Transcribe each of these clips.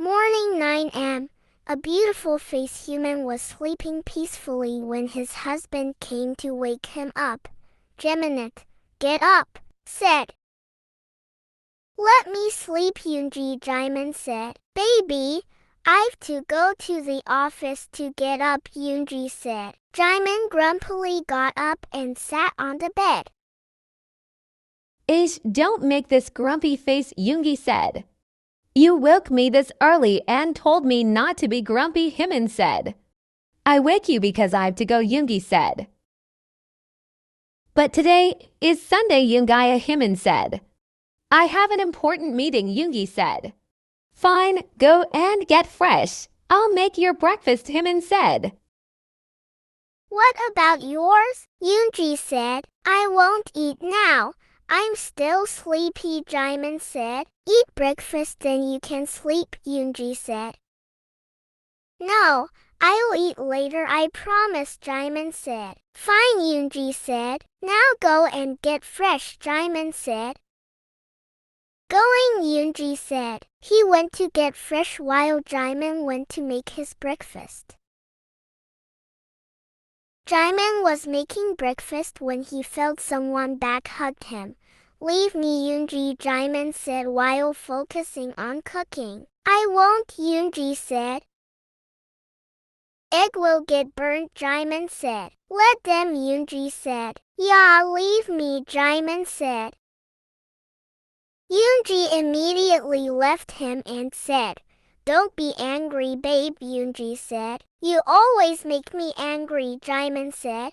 Morning 9 a.m. A beautiful faced human was sleeping peacefully when his husband came to wake him up. Jimin, get up, said. Let me sleep, Yoongi, Jimin said. Baby, I've to go to the office to get up, Yoongi said. Jimin grumpily got up and sat on the bed. Don't make this grumpy face, Yoongi said. You woke me this early and told me not to be grumpy, Jimin said. I wake you because I've to go, Yoongi said. But today is Sunday, Yoongi, Jimin said. I have an important meeting, Yoongi said. Fine, go and get fresh. I'll make your breakfast, Jimin said. What about yours? Yoongi said. I won't eat now. I'm still sleepy, Jimin said. Eat breakfast then you can sleep, Yoongi said. No, I'll eat later, I promise, Jimin said. Fine, Yoongi said. Now go and get fresh, Jimin said. Going, Yoongi said. He went to get fresh while Jimin went to make his breakfast. Jimin was making breakfast when he felt someone back hugged him. Leave me, Yoongi, Jimin said while focusing on cooking. I won't, Yoongi said. Egg will get burnt, Jimin said. Let them, Yoongi said. Yeah, leave me, Jimin said. Yoongi immediately left him and said, Don't be angry, babe, Yoongi said. You always make me angry, Jimin said.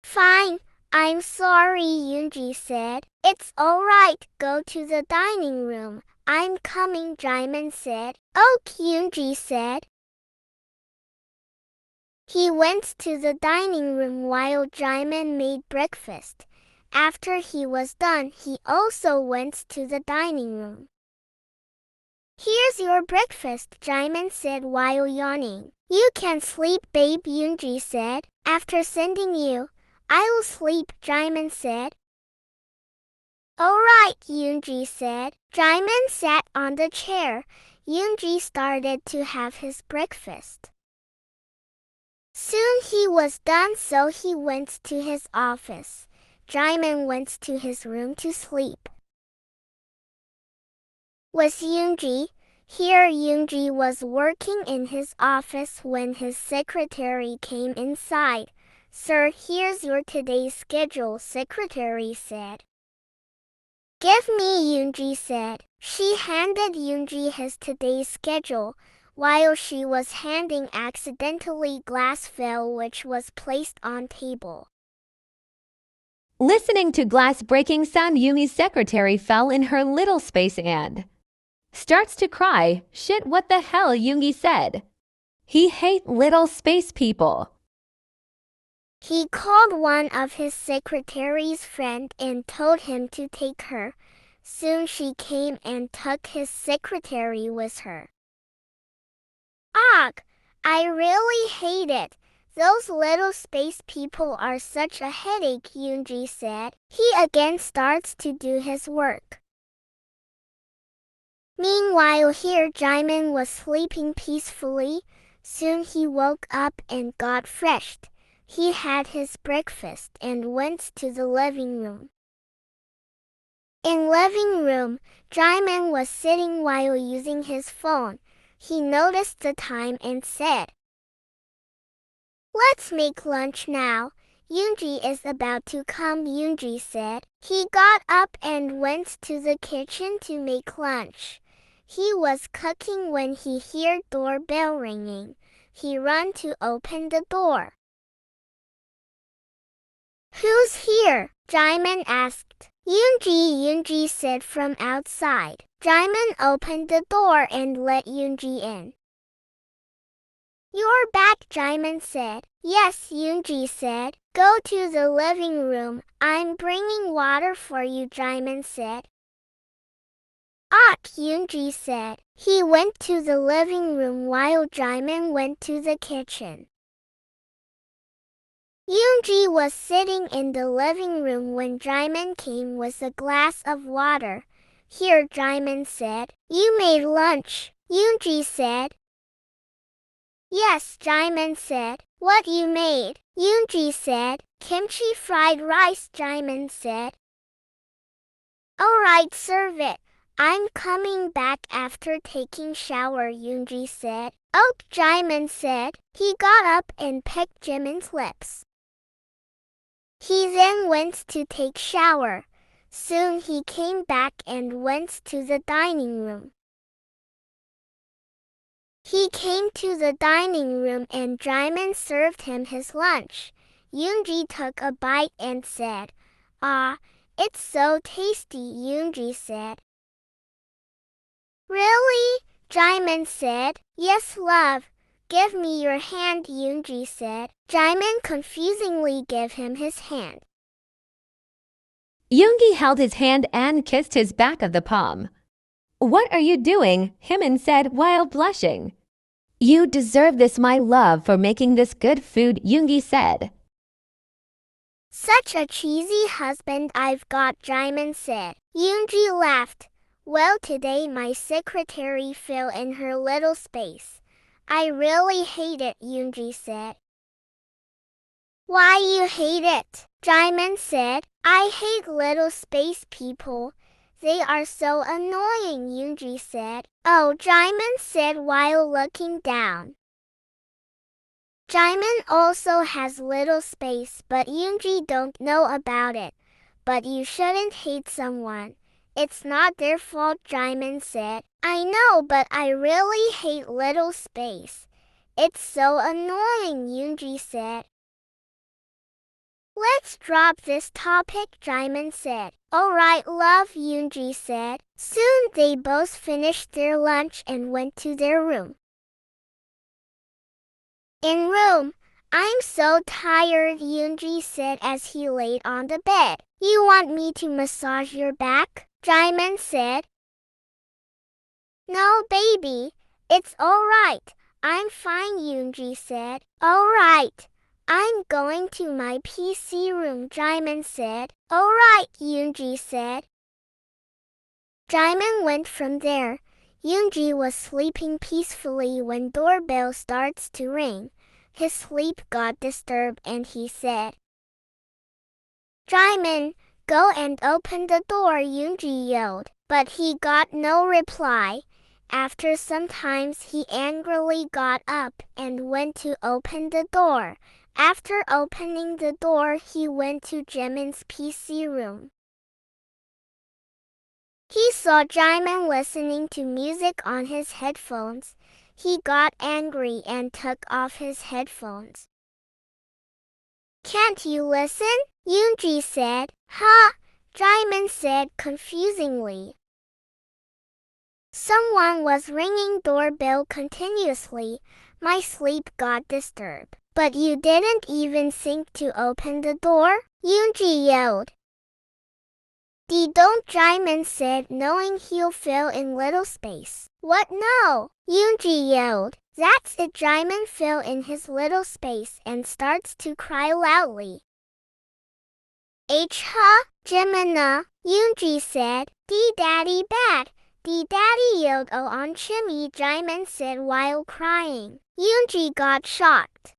Fine, I'm sorry, Yoongi said. It's alright, go to the dining room. I'm coming, Jimin said. Okay, Yoongi said. He went to the dining room while Jimin made breakfast. After he was done, he also went to the dining room. Here's your breakfast, Jimin said while yawning. You can sleep, babe, Yoongi said. After sending you, I'll sleep, Jimin said. Alright, Yoongi said. Jimin sat on the chair. Yoongi started to have his breakfast. Soon he was done, so he went to his office. Jimin went to his room to sleep. Was Yoongi here? Yoongi was working in his office when his secretary came inside. Sir, here's your today's schedule, secretary said. Give me, Yoongi said. She handed Yoongi his today's schedule. While she was handing, accidentally glass fell, which was placed on table. Listening to glass breaking sound, Yoongi's secretary fell in her little space and starts to cry. Shit, what the hell, Yoongi said. He hate little space people. He called one of his secretary's friend and told him to take her. Soon she came and took his secretary with her. Ugh, I really hate it. Those little space people are such a headache, Yoongi said. He again starts to do his work. Meanwhile here Jimin was sleeping peacefully. Soon he woke up and got freshed. He had his breakfast and went to the living room. In living room, Jimin was sitting while using his phone. He noticed the time and said, Let's make lunch now. Yoongi is about to come, Yoongi said. He got up and went to the kitchen to make lunch. He was cooking when he heard doorbell ringing. He ran to open the door. Who's here? Jimin asked. Yoongi said from outside. Jimin opened the door and let Yoongi in. You're back, Jimin said. Yes, Yoongi said. Go to the living room. I'm bringing water for you, Jimin said. Yoongi said. He went to the living room while Jimin went to the kitchen. Yoongi was sitting in the living room when Jimin came with a glass of water. Here, Jimin said. You made lunch, Yoongi said. Yes, Jimin said. What you made? Yoongi said. Kimchi fried rice, Jimin said. Alright, serve it. I'm coming back after taking shower, Yoongi said. Oh, Jimin said. He got up and pecked Jimin's lips. He then went to take shower. Soon he came back and went to the dining room. He came to the dining room and Jimin served him his lunch. Yoongi took a bite and said, "Ah, it's so tasty," Yoongi said. Really? Jimin said. Yes, love. Give me your hand, Yoongi said. Jimin confusingly gave him his hand. Yoongi held his hand and kissed his back of the palm. What are you doing? Jimin said while blushing. You deserve this, my love, for making this good food, Yoongi said. Such a cheesy husband I've got, Jimin said. Yoongi laughed. Well, today my secretary fell in her little space. I really hate it, Yoongi said. Why you hate it? Jimin said. I hate little space people. They are so annoying, Yoongi said. Oh, Jimin said while looking down. Jimin also has little space, but Yoongi don't know about it. But you shouldn't hate someone. It's not their fault, Jimin said. I know, but I really hate little space. It's so annoying, Yoongi said. Let's drop this topic, Jimin said. Alright, love, Yoongi said. Soon they both finished their lunch and went to their room. In room, I'm so tired, Yoongi said as he laid on the bed. You want me to massage your back? Jimin said. No, baby, it's alright. I'm fine, Yoongi said. Alright. I'm going to my PC room, Jimin said. Alright, Yoongi said. Jimin went from there. Yoongi was sleeping peacefully when doorbell starts to ring. His sleep got disturbed and he said, Jimin, go and open the door, Yoongi yelled. But he got no reply. After some time he angrily got up and went to open the door. After opening the door, he went to Jimin's PC room. He saw Jimin listening to music on his headphones. He got angry and took off his headphones. Can't you listen? Yoongi said. Huh? Jimin said confusingly. Someone was ringing doorbell continuously. My sleep got disturbed. But you didn't even think to open the door? Yoongi yelled. Don't, Jimin said, knowing he'll fill in little space. What no? Yoongi yelled. That's it. Jimin fill in his little space and starts to cry loudly. Jimina, Yoongi said. Daddy bad. Daddy yelled. Oh, on Chimmy, Jimin said while crying. Yoongi got shocked.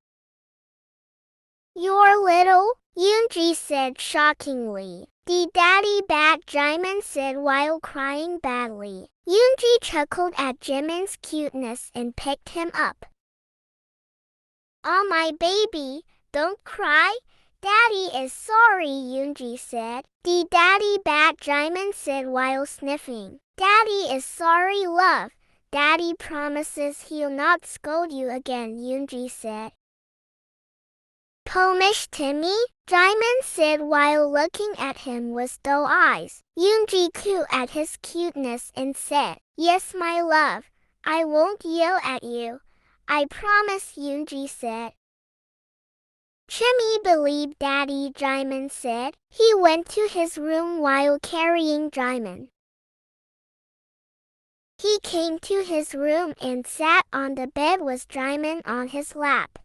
You're little? Yoongi said shockingly. Daddy bad, Jimin said while crying badly. Yoongi chuckled at Jimin's cuteness and picked him up. Oh, my baby, don't cry. Daddy is sorry, Yoongi said. Daddy bad, Jimin said while sniffing. Daddy is sorry, love. Daddy promises he'll not scold you again, Yoongi said. Pomish Timmy, Jimin said while looking at him with doe eyes. Yoongi cooed at his cuteness and said, Yes, my love, I won't yell at you. I promise, Yoongi said. Chimmy believed Daddy, Jimin said. He went to his room while carrying Jimin. He came to his room and sat on the bed with Jimin on his lap.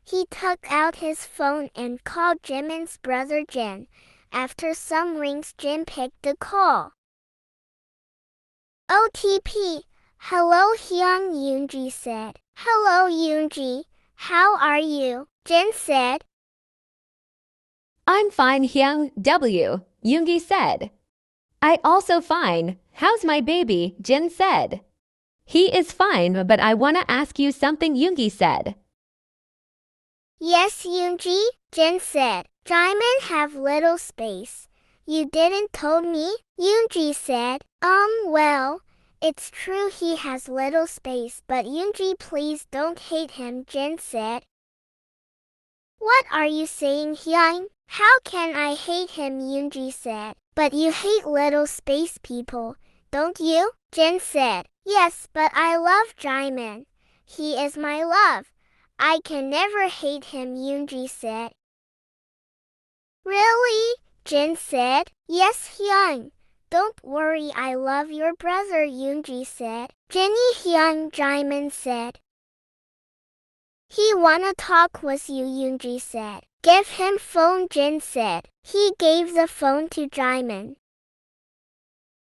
He took out his phone and called Jimin's brother Jin. After some rings, Jin picked the call. OTP. Hello Hyung, Yoongi said. Hello Yoongi. How are you? Jin said. I'm fine, Hyung W, Yoongi said. I also fine. How's my baby? Jin said. He is fine, but I wanna ask you something, Yoongi said. Yes, Yoongi, Jin said. Jimin have little space. You didn't told me? Yoongi said. Well, it's true he has little space, but Yoongi, please don't hate him, Jin said. What are you saying, Hyung? How can I hate him, Yoongi said. But you hate little space people, don't you? Jin said. Yes, but I love Jimin. He is my love. I can never hate him, Yoongi said. Really? Jin said. Yes, Hyung. Don't worry, I love your brother, Yoongi said. Jinny Hyung, Jimin said. He wanna talk with you, Yoongi said. Give him phone, Jin said. He gave the phone to Jimin.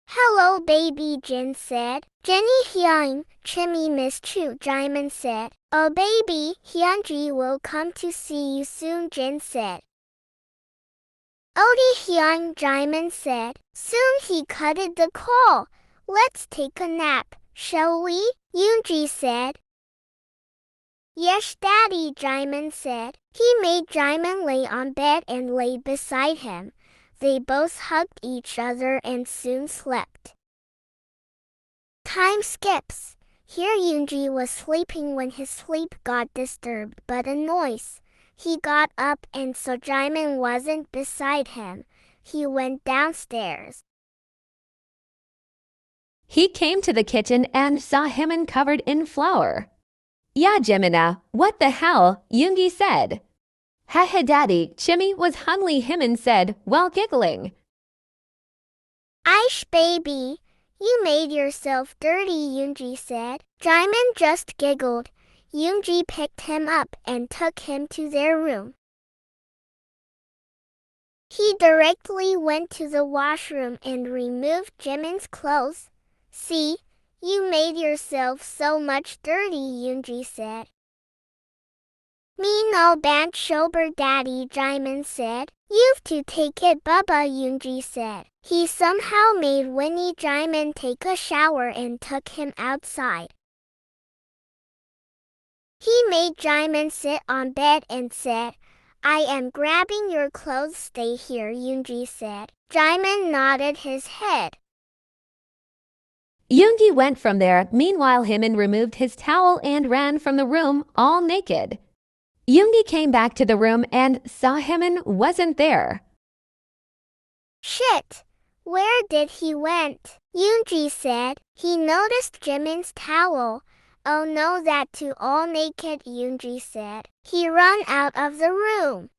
Hello, baby, Jin said. Jinny Hyung, Chimmy miss you, Jimin said. Oh, baby, Hyungi will come to see you soon, Jin said. Odi Hyung, Jimin said. Soon he cutted the call. Let's take a nap, shall we? Yoongi said. Yes, Daddy, Jimin said. He made Jimin lay on bed and lay beside him. They both hugged each other and soon slept. Time skips. Here Yoongi was sleeping when his sleep got disturbed by a noise. He got up and saw Jimin wasn't beside him. He went downstairs. He came to the kitchen and saw Jimin covered in flour. Yeah, Jimina, what the hell? Yoongi said. Haha, Daddy, Chimmy was Hunley, Jimin said, while giggling. Aish, baby, you made yourself dirty, Yoongi said. Jimin just giggled. Yoongi picked him up and took him to their room. He directly went to the washroom and removed Jimin's clothes. See, you made yourself so much dirty, Yoongi said. Me no bant sober, Daddy, Jimin said. You've to take it, Bubba, Yoongi said. He somehow made Winnie Jimin take a shower and took him outside. He made Jimin sit on bed and said, I am grabbing your clothes, stay here, Yoongi said. Jimin nodded his head. Yoongi went from there. Meanwhile, Jimin removed his towel and ran from the room all naked. Yoongi came back to the room and saw Jimin wasn't there. Shit! Where did he went? Yoongi said. He noticed Jimin's towel. Oh no, that too, all naked, Yoongi said. He ran out of the room.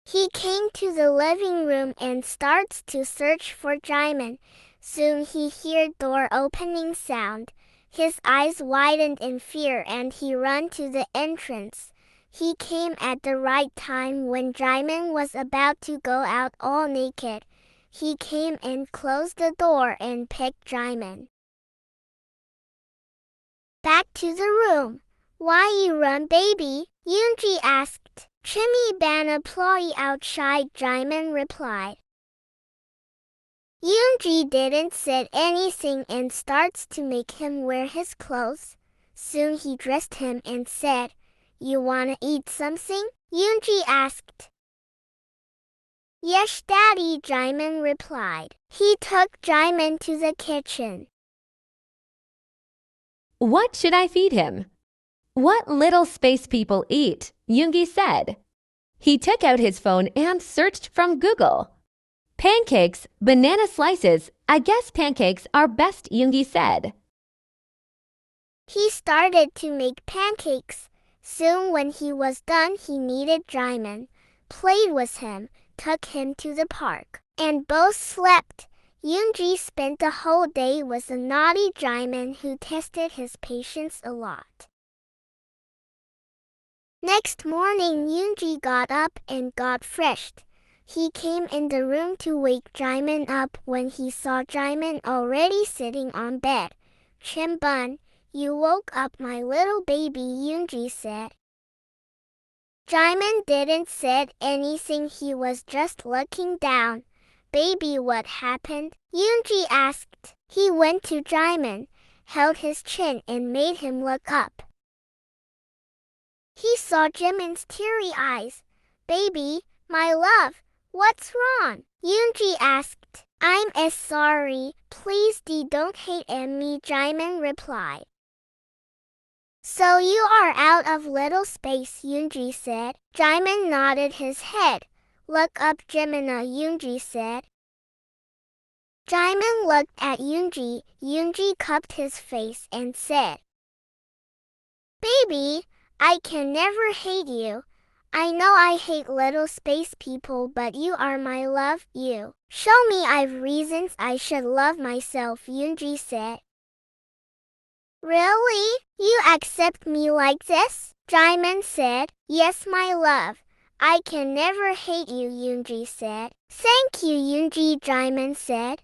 He came to the living room and starts to search for Jimin. Soon he heard door opening sound. His eyes widened in fear and he ran to the entrance. He came at the right time when Jimin was about to go out all naked. He came and closed the door and picked Jimin. Back to the room. Why you run, baby? Yoongi asked. Chimmy ban employee outside, Jimin replied. Yoongi didn't say anything and starts to make him wear his clothes. Soon he dressed him and said, You wanna eat something? Yoongi asked. Yes, Daddy, Jimin replied. He took Jimin to the kitchen. What should I feed him? What little space people eat, Yoongi said. He took out his phone and searched from Google. Pancakes, banana slices, I guess pancakes are best, Yoongi said. He started to make pancakes. Soon when he was done, he needed Jimin, played with him, took him to the park, and both slept. Yoongi spent the whole day with a naughty Jimin who tested his patience a lot. Next morning, Yoongi got up and got freshed. He came in the room to wake Jimin up. When he saw Jimin already sitting on bed, "Chimbun, you woke up my little baby," Yoongi said. Jimin didn't said anything. He was just looking down. "Baby, what happened?" Yoongi asked. He went to Jimin, held his chin and made him look up. He saw Jimin's teary eyes. "Baby, my love, what's wrong?" Yoongi asked. "I'm sorry. Please don't hate me," Jimin replied. "So you are out of little space," Yoongi said. Jimin nodded his head. "Look up, Jimina," Yoongi said. Jimin looked at Yoongi. Yoongi cupped his face and said, "Baby, I can never hate you. I know I hate little space people, but you are my love. You show me I've reasons I should love myself," Yoongi said. "Really? You accept me like this?" Jimin said. "Yes, my love. I can never hate you," Yoongi said. "Thank you, Yoongi," Jimin said.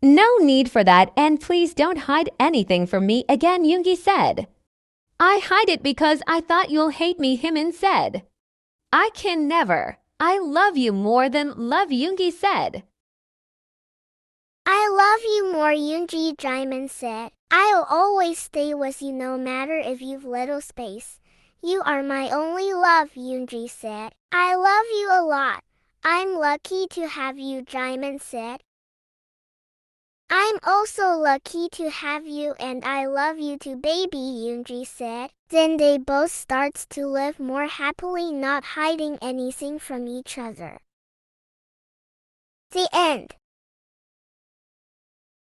No need for that, and please don't hide anything from me again, Yoongi said. I hide it because I thought you'll hate me, Jimin said. I can never. I love you more than love, Yoongi said. "I love you more, Yoongi," Jimin said. "I'll always stay with you no matter if you've little space. You are my only love," Yoongi said. "I love you a lot. I'm lucky to have you," Jimin said. "I'm also lucky to have you, and I love you too, baby," Yoongi said. Then they both starts to live more happily, not hiding anything from each other. The end.